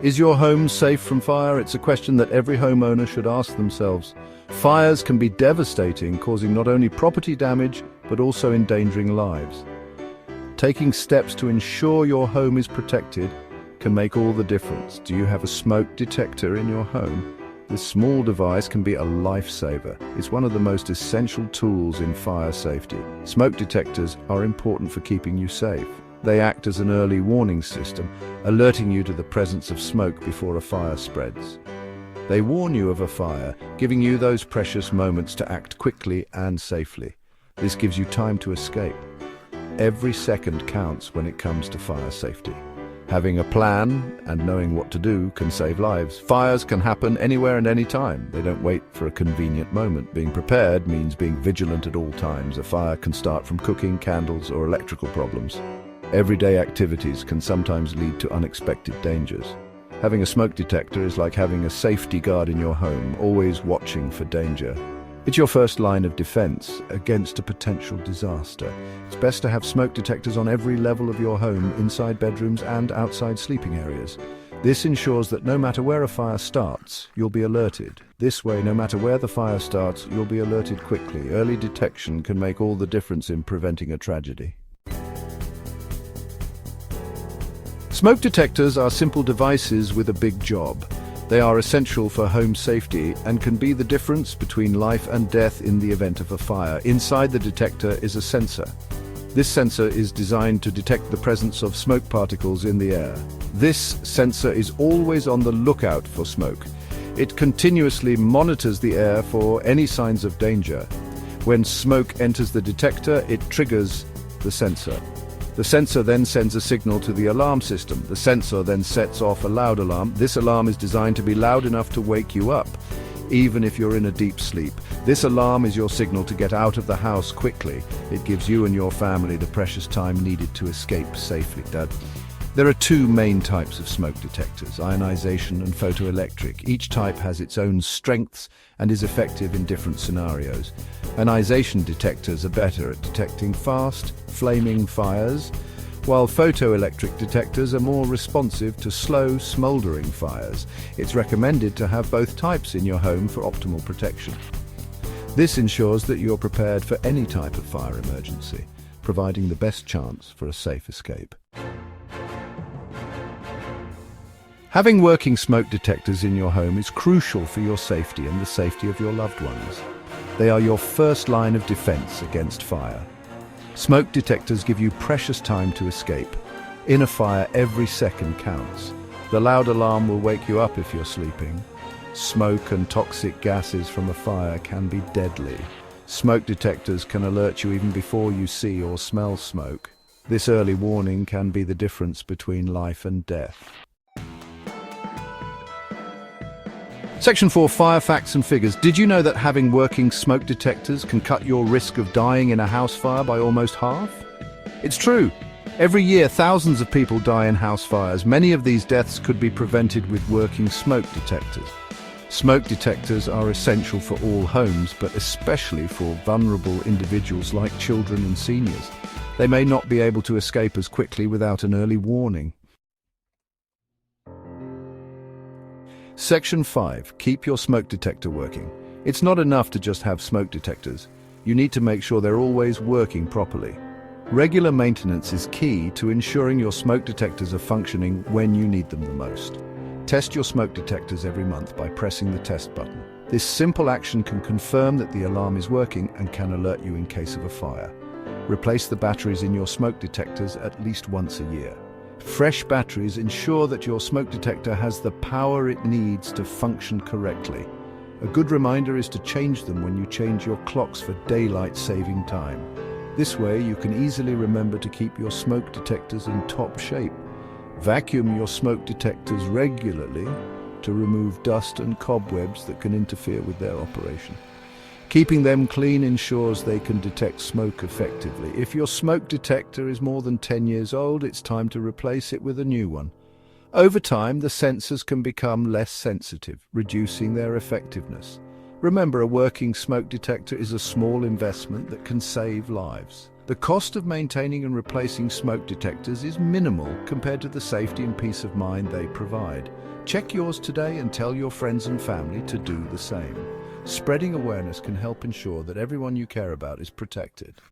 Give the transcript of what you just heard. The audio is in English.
Is your home safe from fire? It's a question that every homeowner should ask themselves. Fires can be devastating, causing not only property damage, but also endangering lives. Taking steps to ensure your home is protected can make all the difference. Do you have a smoke detector in your home? This small device can be a lifesaver. It's one of the most essential tools in fire safety. Smoke detectors are important for keeping you safe. They act as an early warning system, alerting you to the presence of smoke before a fire spreads. They warn you of a fire, giving you those precious moments to act quickly and safely. This gives you time to escape. Every second counts when it comes to fire safety. Having a plan and knowing what to do can save lives. Fires can happen anywhere and any time. They don't wait for a convenient moment. Being prepared means being vigilant at all times. A fire can start from cooking, candles, or electrical problems. Everyday activities can sometimes lead to unexpected dangers. Having a smoke detector is like having a safety guard in your home, always watching for danger. It's your first line of defense against a potential disaster. It's best to have smoke detectors on every level of your home, inside bedrooms and outside sleeping areas. This ensures that no matter where a fire starts, you'll be alerted. This way, no matter where the fire starts, you'll be alerted quickly. Early detection can make all the difference in preventing a tragedy. Smoke detectors are simple devices with a big job. They are essential for home safety and can be the difference between life and death in the event of a fire. Inside the detector is a sensor. This sensor is designed to detect the presence of smoke particles in the air. This sensor is always on the lookout for smoke. It continuously monitors the air for any signs of danger. When smoke enters the detector, it triggers the sensor. The sensor then sends a signal to the alarm system. The sensor then sets off a loud alarm. This alarm is designed to be loud enough to wake you up, even if you're in a deep sleep. This alarm is your signal to get out of the house quickly. It gives you and your family the precious time needed to escape safely. There are two main types of smoke detectors, ionization and photoelectric. Each type has its own strengths and is effective in different scenarios. Ionization detectors are better at detecting fast, flaming fires, while photoelectric detectors are more responsive to slow, smoldering fires. It's recommended to have both types in your home for optimal protection. This ensures that you're prepared for any type of fire emergency, providing the best chance for a safe escape. Having working smoke detectors in your home is crucial for your safety and the safety of your loved ones. They are your first line of defense against fire. Smoke detectors give you precious time to escape. In a fire, every second counts. The loud alarm will wake you up if you're sleeping. Smoke and toxic gases from a fire can be deadly. Smoke detectors can alert you even before you see or smell smoke. This early warning can be the difference between life and death. Section 4, Fire Facts and Figures. Did you know that having working smoke detectors can cut your risk of dying in a house fire by almost half? It's true. Every year, thousands of people die in house fires. Many of these deaths could be prevented with working smoke detectors. Smoke detectors are essential for all homes, but especially for vulnerable individuals like children and seniors. They may not be able to escape as quickly without an early warning. Section 5. Keep your smoke detector working. It's not enough to just have smoke detectors. You need to make sure they're always working properly. Regular maintenance is key to ensuring your smoke detectors are functioning when you need them the most. Test your smoke detectors every month by pressing the test button. This simple action can confirm that the alarm is working and can alert you in case of a fire. Replace the batteries in your smoke detectors at least once a year. Fresh batteries ensure that your smoke detector has the power it needs to function correctly. A good reminder is to change them when you change your clocks for daylight saving time. This way you can easily remember to keep your smoke detectors in top shape. Vacuum your smoke detectors regularly to remove dust and cobwebs that can interfere with their operation. Keeping them clean ensures they can detect smoke effectively. If your smoke detector is more than 10 years old, it's time to replace it with a new one. Over time, the sensors can become less sensitive, reducing their effectiveness. Remember, a working smoke detector is a small investment that can save lives. The cost of maintaining and replacing smoke detectors is minimal compared to the safety and peace of mind they provide. Check yours today and tell your friends and family to do the same. Spreading awareness can help ensure that everyone you care about is protected.